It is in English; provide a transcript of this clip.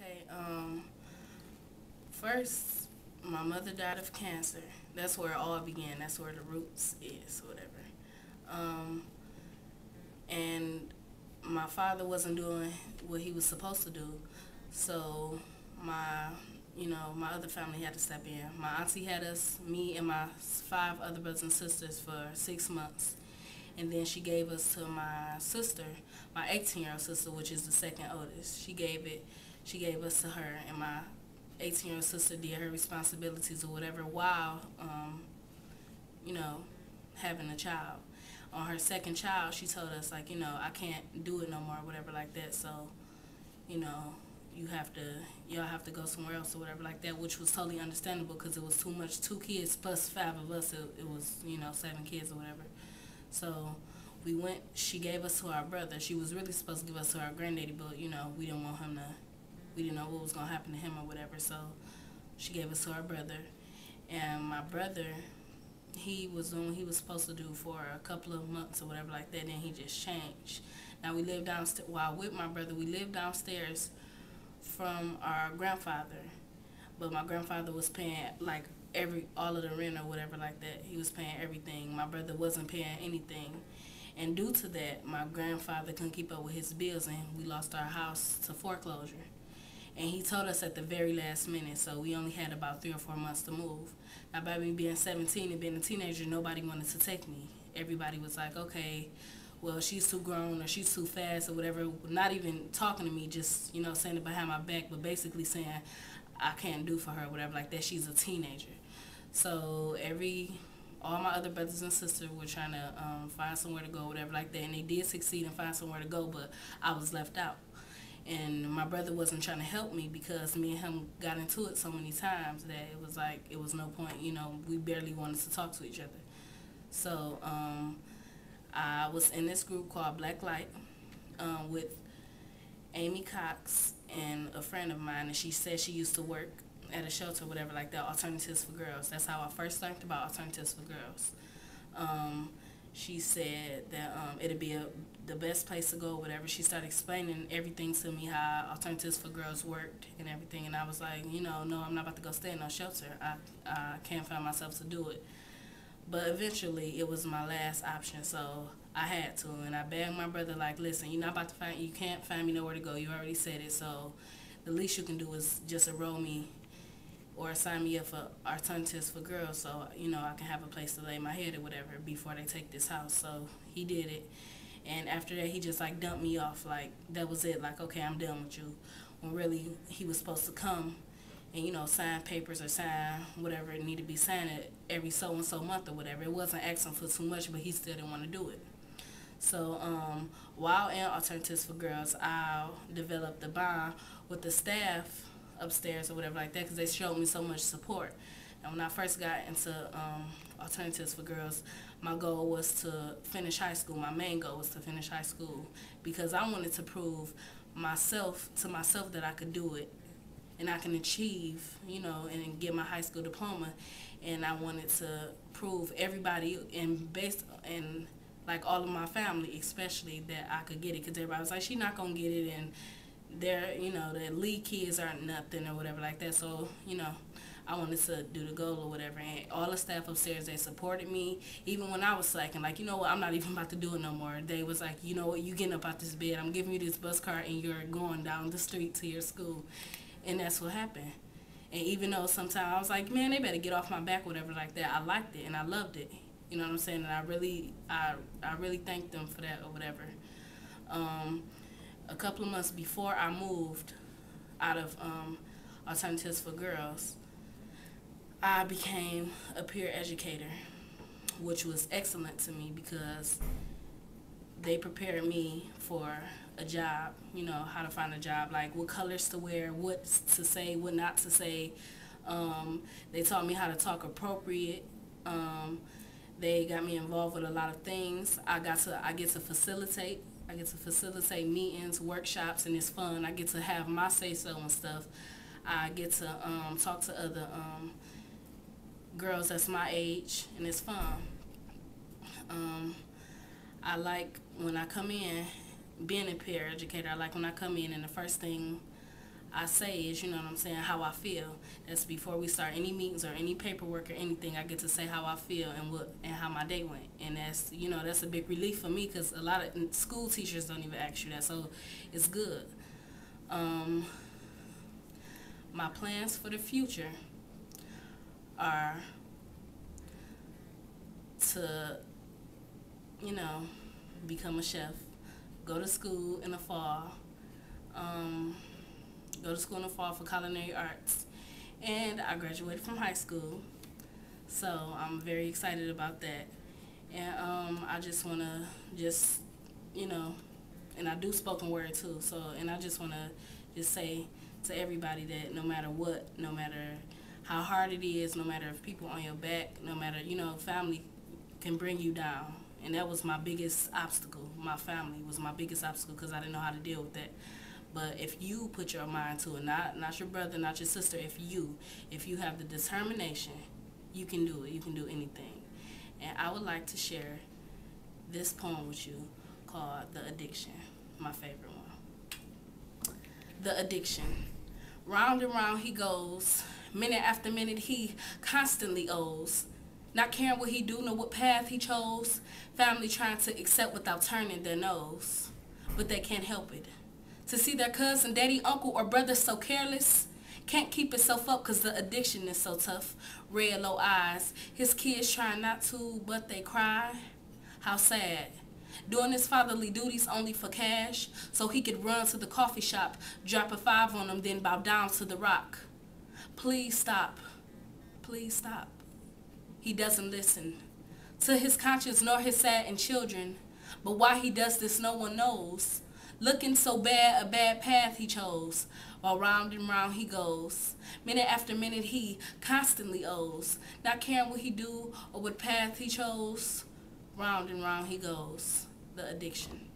Okay, first, my mother died of cancer. That's where it all began. That's where the roots is, whatever. Um, and my father wasn't doing what he was supposed to do, so my, my other family had to step in. My auntie had us, me and my five other brothers and sisters for 6 months, and then she gave us to my sister, my 18-year-old sister, which is the second oldest. She gave us to her, and my 18-year-old sister did her responsibilities or whatever while, you know, having a child. On her second child, she told us like, I can't do it no more, or whatever like that. So, you know, you have to, y'all have to go somewhere else or whatever like that, which was totally understandable because it was too much. 2 kids plus five of us, it was 7 kids or whatever. So we went. She gave us to our brother. She was really supposed to give us to our granddaddy, but we didn't want him to. We didn't know what was gonna happen to him or whatever. So she gave us to our brother, and my brother, he was doing what he was supposed to do for a couple of months or whatever like that. Then he just changed. Now we lived downstairs. While with my brother, we lived downstairs from our grandfather, but my grandfather was paying like all of the rent or whatever like that. He was paying everything. My brother wasn't paying anything, and due to that, my grandfather couldn't keep up with his bills, and we lost our house to foreclosure. And he told us at the very last minute, so we only had about 3 or 4 months to move. Now, by me being 17 and being a teenager, nobody wanted to take me. Everybody was like, okay, well, she's too grown or she's too fast or whatever. Not even talking to me, just, saying it behind my back, but basically saying I can't do for her, whatever, like that. She's a teenager. So all my other brothers and sisters were trying to find somewhere to go, whatever, like that. And they did succeed and find somewhere to go, but I was left out. And my brother wasn't trying to help me because me and him got into it so many times that it was like it was no point. We barely wanted to talk to each other. So I was in this group called Black Light with Amy Cox and a friend of mine, and she said she used to work at a shelter, whatever like that, Alternatives for Girls. That's how I first learned about Alternatives for Girls. She said that it'd be the best place to go, whatever. She started explaining everything to me, how Alternatives for Girls worked and everything, and I was like, no, I'm not about to go stay in no shelter. I can't find myself to do it. But eventually, it was my last option, so I had to, and I begged my brother, like, listen, you can't find me nowhere to go. You already said it, so the least you can do is just enroll me or sign me up for Alternatives for Girls, so I can have a place to lay my head or whatever before they take this house. So he did it, and after that he just like dumped me off, like that was it, like, okay, I'm done with you, when really he was supposed to come and sign papers or sign whatever it needed to be signed every so and so month or whatever. It wasn't asking for too much, but he still didn't want to do it. So while in Alternatives for Girls, I developed the bond with the staff upstairs or whatever like that because they showed me so much support. And when I first got into Alternatives for Girls, my goal was to finish high school. My main goal was to finish high school because I wanted to prove to myself that I could do it and I can achieve, and get my high school diploma. And I wanted to prove everybody and like all of my family especially that I could get it, because everybody was like, she's not going to get it, and the lead kids aren't nothing or whatever like that. So, I wanted to do the goal or whatever. And all the staff upstairs, they supported me. Even when I was slacking, like, you know what, I'm not even about to do it no more. They was like, you know what, you getting up out this bed. I'm giving you this bus card and you're going down the street to your school. And that's what happened. And even though sometimes I was like, man, they better get off my back, whatever like that, I liked it and I loved it. You know what I'm saying? And I really thanked them for that or whatever. A couple of months before I moved out of Alternatives for Girls, I became a peer educator, which was excellent to me because they prepared me for a job, how to find a job, like what colors to wear, what to say, what not to say. They taught me how to talk appropriate. They got me involved with a lot of things. I get to facilitate. I get to facilitate meetings, workshops, and it's fun. I get to have my say-so and stuff. I get to talk to other girls that's my age, and it's fun. I like when I come in, being a peer educator, I like when I come in and the first thing I say is, you know what I'm saying, how I feel. That's before we start any meetings or any paperwork or anything. I get to say how I feel and how my day went. And that's, you know, that's a big relief for me because a lot of school teachers don't even ask you that. So it's good. My plans for the future are to, you know, become a chef, go to school in the fall, for culinary arts, and I graduated from high school, so I'm very excited about that. And I just want to just, you know, and I do spoken word too, so, and I just want to just say to everybody that no matter what, no matter how hard it is, no matter if people on your back, no matter, you know, family can bring you down. And that was my biggest obstacle. My family was my biggest obstacle because I didn't know how to deal with that. But if you put your mind to it, not your brother, not your sister, if you have the determination, you can do it. You can do anything. And I would like to share this poem with you called The Addiction, my favorite one. The addiction. Round and round he goes. Minute after minute he constantly owes. Not caring what he do nor what path he chose. Family trying to accept without turning their nose. But they can't help it. To see their cousin, daddy, uncle, or brother so careless. Can't keep itself up cause the addiction is so tough. Red low eyes. His kids trying not to, but they cry. How sad. Doing his fatherly duties only for cash. So he could run to the coffee shop, drop a 5 on him, then bow down to the rock. Please stop. Please stop. He doesn't listen to his conscience nor his saddened children. But why he does this no one knows. Looking so bad, a bad path he chose. While round and round he goes. Minute after minute he constantly owes. Not caring what he do or what path he chose. Round and round he goes. The addiction.